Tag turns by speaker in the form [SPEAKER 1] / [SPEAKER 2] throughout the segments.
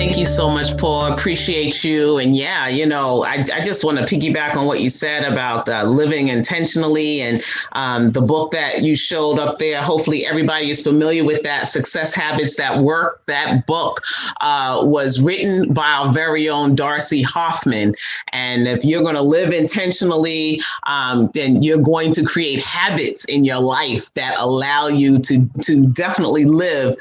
[SPEAKER 1] Thank you so much, Paul. Appreciate you. And yeah, I just want to piggyback on what you said about living intentionally and the book that you showed up there. Hopefully, everybody is familiar with that, Success Habits That Work. That book was written by our very own Darcy Hoffman. And if you're going to live intentionally, then you're going to create habits in your life that allow you to definitely live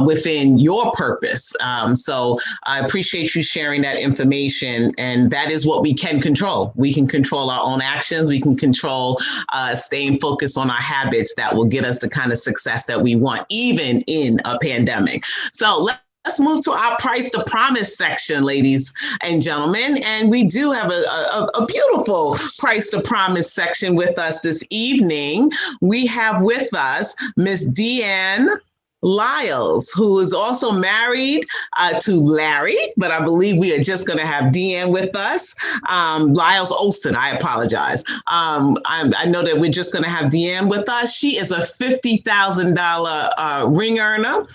[SPEAKER 1] within your purpose. So I appreciate you sharing that information. And that is what we can control. We can control our own actions. We can control staying focused on our habits that will get us the kind of success that we want, even in a pandemic. So let's move to our Price to Promise section, ladies and gentlemen. And we do have a beautiful Price to Promise section with us this evening. We have with us Miss Deanne Lyles, who is also married to Larry, but I believe we are just going to have Deanne with us. Lyles Olson, I apologize. I know that we're just going to have Deanne with us. She is a $50,000 ring earner.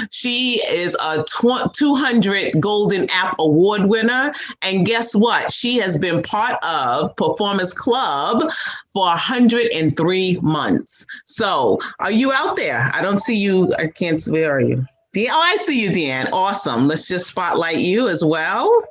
[SPEAKER 1] She is a 200 Golden App Award winner. And guess what? She has been part of Performance Club for 103 months. So are you out there? I don't see you. I can't. Where are you? Oh, I see you, Deanne. Awesome. Let's just spotlight you as well.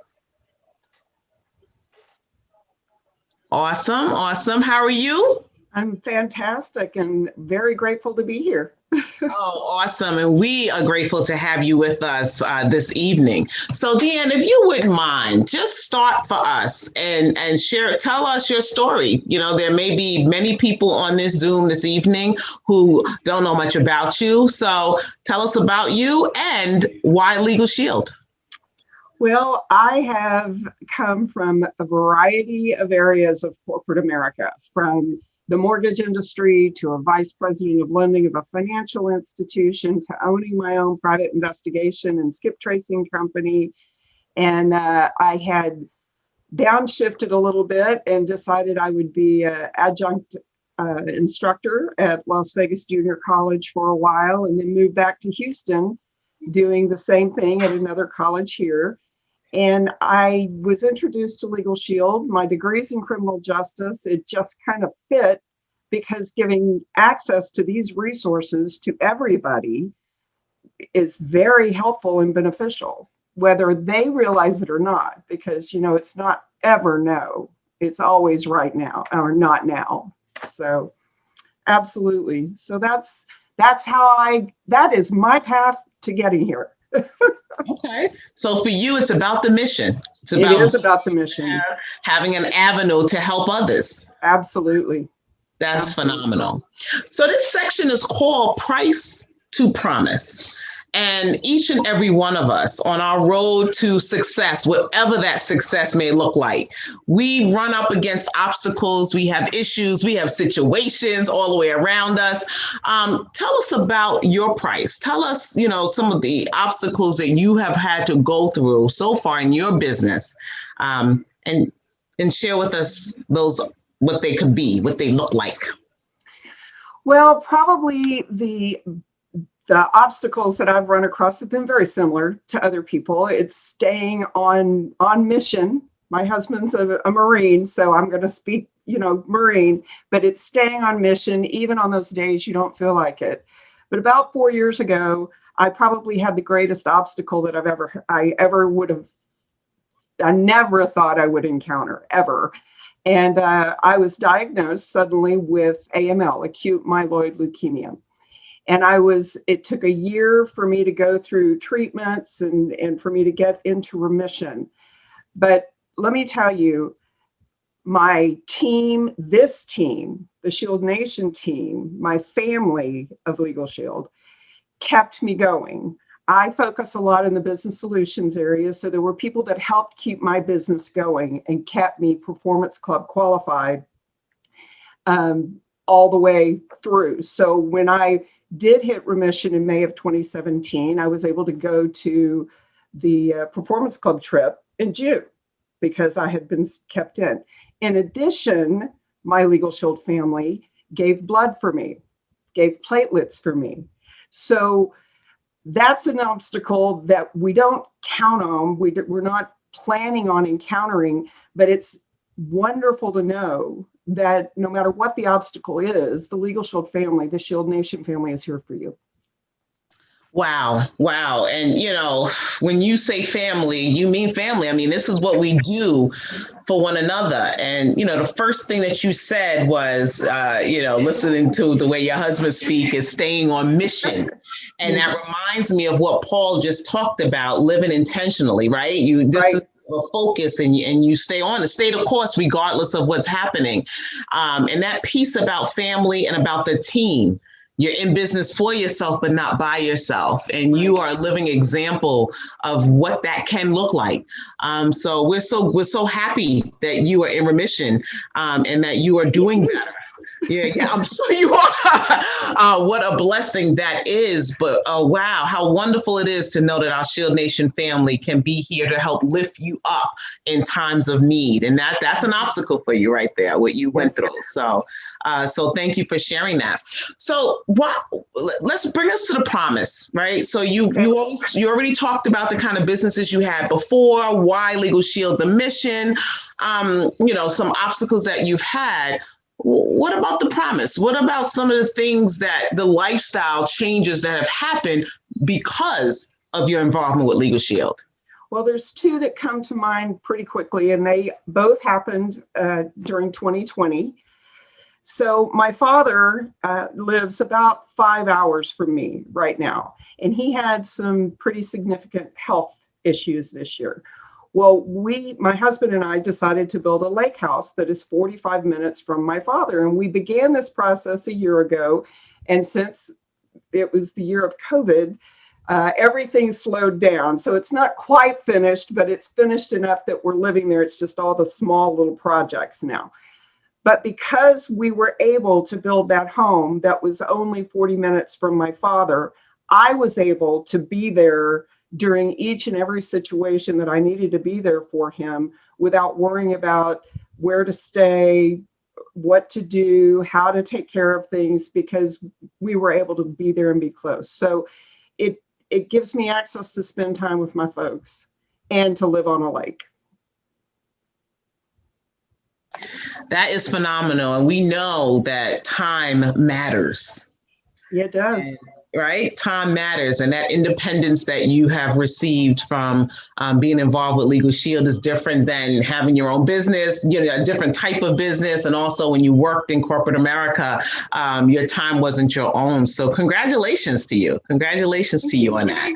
[SPEAKER 1] Awesome. Awesome. How are you?
[SPEAKER 2] I'm fantastic and very grateful to be here.
[SPEAKER 1] Oh, awesome. And we are grateful to have you with us this evening. So, Deanne, if you wouldn't mind, just start for us and tell us your story. There may be many people on this Zoom this evening who don't know much about you. So tell us about you and why Legal Shield.
[SPEAKER 2] Well, I have come from a variety of areas of corporate America, from the mortgage industry to a vice president of lending of a financial institution to owning my own private investigation and skip tracing company. And I had downshifted a little bit and decided I would be an adjunct instructor at Las Vegas Junior College for a while, and then moved back to Houston doing the same thing at another college here. And I was introduced to Legal Shield. My degree's in criminal justice. It just kind of fit because giving access to these resources to everybody is very helpful and beneficial, whether they realize it or not, because, it's not ever no. It's always right now or not now. So absolutely. So that's that is my path to getting here.
[SPEAKER 1] Okay. So for you, it's about the mission.
[SPEAKER 2] It is about the mission.
[SPEAKER 1] Having an avenue to help others.
[SPEAKER 2] Absolutely.
[SPEAKER 1] That's phenomenal. So this section is called Price to Promise. And each and every one of us on our road to success, whatever that success may look like, we run up against obstacles, we have issues, we have situations all the way around us. Tell us about your price. Tell us, some of the obstacles that you have had to go through so far in your business, and share with us what they could be, what they look like.
[SPEAKER 2] Well, probably the obstacles that I've run across have been very similar to other people. It's staying on mission. My husband's a Marine, so I'm going to speak, Marine, but it's staying on mission, even on those days you don't feel like it. But about 4 years ago, I probably had the greatest obstacle that I never thought I would encounter, ever. And I was diagnosed suddenly with AML, acute myeloid leukemia. And it took a year for me to go through treatments and for me to get into remission. But let me tell you, my team, this team, the Shield Nation team, my family of Legal Shield, kept me going. I focus a lot in the business solutions area. So there were people that helped keep my business going and kept me Performance Club qualified all the way through. So when I did hit remission in May of 2017, I was able to go to the Performance Club trip in June because I had been kept in. In addition, my Legal Shield family gave blood for me, gave platelets for me. So that's an obstacle that we don't count on. We're not planning on encountering, but it's wonderful to know that no matter what the obstacle is, the Legal Shield family, the Shield Nation family, is here for you.
[SPEAKER 1] Wow. Wow. And, when you say family, you mean family. I mean, this is what we do for one another. And, the first thing that you said was, listening to the way your husband speak is staying on mission. And that reminds me of what Paul just talked about, living intentionally, right? This is a focus, and you stay the course regardless of what's happening. And that piece about family and about the team. You're in business for yourself, but not by yourself. And you are a living example of what that can look like. So we're so happy that you are in remission, and that you are doing better. Yeah, I'm sure you are. What a blessing that is. But wow, how wonderful it is to know that our Shield Nation family can be here to help lift you up in times of need. And that's an obstacle for you right there, what you went through. So thank you for sharing that. So let's bring us to the promise, right? So you already talked about the kind of businesses you had before, why Legal Shield, the mission, some obstacles that you've had. What about the promise? What about some of the things that the lifestyle changes that have happened because of your involvement with Legal Shield?
[SPEAKER 2] Well, there's two that come to mind pretty quickly, and they both happened during 2020. So my father lives about 5 hours from me right now, and he had some pretty significant health issues this year. Well, my husband and I decided to build a lake house that is 45 minutes from my father. And we began this process a year ago. And since it was the year of COVID, everything slowed down. So it's not quite finished, but it's finished enough that we're living there. It's just all the small little projects now. But because we were able to build that home that was only 40 minutes from my father, I was able to be there during each and every situation that I needed to be there for him without worrying about where to stay, what to do, how to take care of things, because we were able to be there and be close. So it gives me access to spend time with my folks and to live on a lake.
[SPEAKER 1] That is phenomenal. And we know that time matters.
[SPEAKER 2] Yeah, it does.
[SPEAKER 1] Right? Time matters. And that independence that you have received from being involved with Legal Shield is different than having your own business, a different type of business. And also when you worked in corporate America, your time wasn't your own. So congratulations to you. Congratulations to you on that.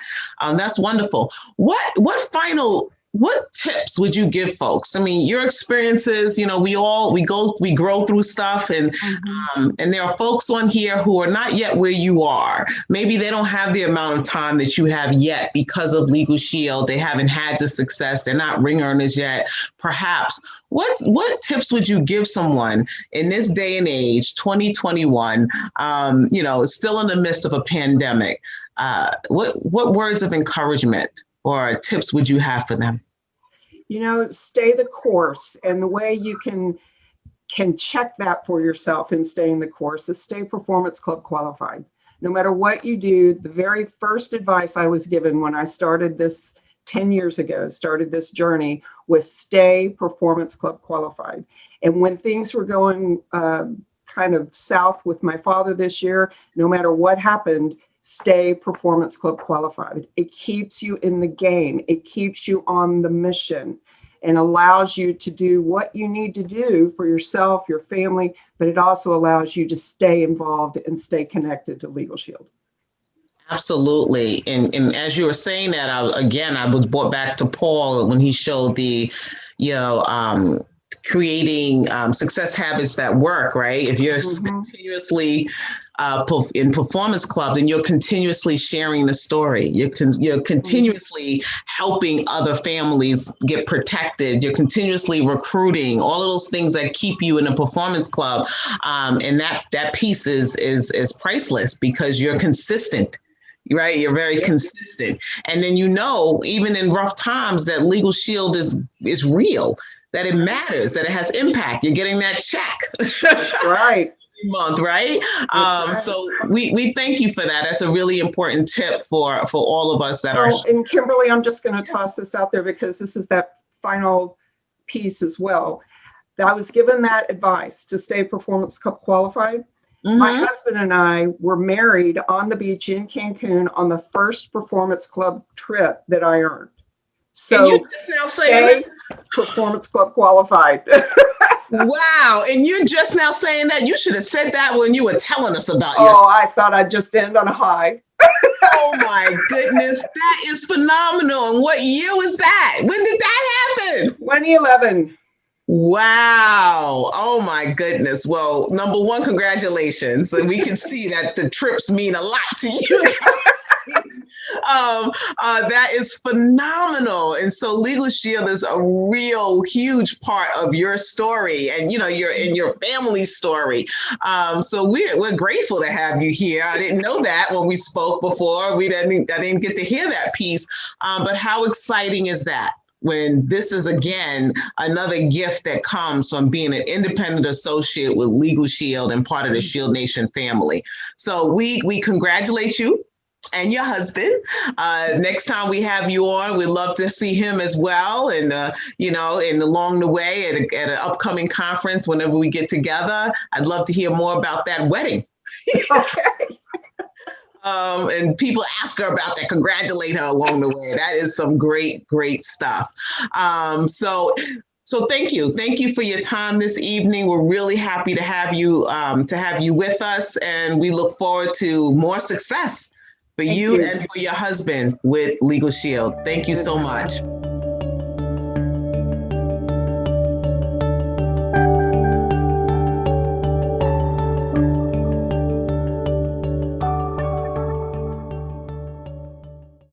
[SPEAKER 1] That's wonderful. What tips would you give folks? I mean, your experiences, we grow through stuff, and there are folks on here who are not yet where you are. Maybe they don't have the amount of time that you have yet because of Legal Shield. They haven't had the success. They're not ring earners yet. Perhaps what tips would you give someone in this day and age, 2021, still in the midst of a pandemic? What words of encouragement or tips would you have for them?
[SPEAKER 2] Stay the course. And the way you can check that for yourself in staying the course is stay Performance Club qualified. No matter what you do, the very first advice I was given when I started this 10 years ago, started this journey, was stay Performance Club qualified. And when things were going kind of south with my father this year, no matter what happened, stay Performance Club qualified. It keeps you in the game. It keeps you on the mission and allows you to do what you need to do for yourself, your family, but it also allows you to stay involved and stay connected to Legal Shield.
[SPEAKER 1] Absolutely. And as you were saying that, I was brought back to Paul when he showed the, creating success habits that work, right? If you're continuously in Performance Club, then you're continuously sharing the story. You're continuously helping other families get protected. You're continuously recruiting, all of those things that keep you in a Performance Club. And that piece is priceless because you're consistent. Right. You're very consistent. And then, even in rough times, that Legal Shield is real, that it matters, that it has impact. You're getting that check.
[SPEAKER 2] Right.
[SPEAKER 1] month, right?
[SPEAKER 2] Right.
[SPEAKER 1] So we thank you for that. That's a really important tip for all of us that are.
[SPEAKER 2] And Kimberly, I'm just going to toss this out there because this is that final piece as well. I was given that advice to stay Performance Club qualified. My husband and I were married on the beach in Cancun on the first Performance Club trip that I earned. So stay Performance Club qualified.
[SPEAKER 1] Wow. And you're just now saying that? You should have said that when you were telling us about
[SPEAKER 2] yourself. I thought I'd just end on a high.
[SPEAKER 1] Oh my goodness. That is phenomenal. And what year was that? When did that happen?
[SPEAKER 2] 2011.
[SPEAKER 1] Wow. Oh my goodness. Well, number one, congratulations. And we can see that the trips mean a lot to you. That is phenomenal. And so Legal Shield is a real huge part of your story and, your family story. So we're grateful to have you here. I didn't know that when we spoke before. I didn't get to hear that piece. But how exciting is that? When this is, again, another gift that comes from being an independent associate with Legal Shield and part of the Shield Nation family. So we congratulate you and your husband. Next time we have you on, we'd love to see him as well. And, and along the way at an upcoming conference, whenever we get together, I'd love to hear more about that wedding.
[SPEAKER 2] Okay.
[SPEAKER 1] And people ask her about that, congratulate her along the way. That is some great, great stuff. So thank you. Thank you for your time this evening. We're really happy to have you with us. And we look forward to more success for you and for your husband with Legal Shield. Thank you so much.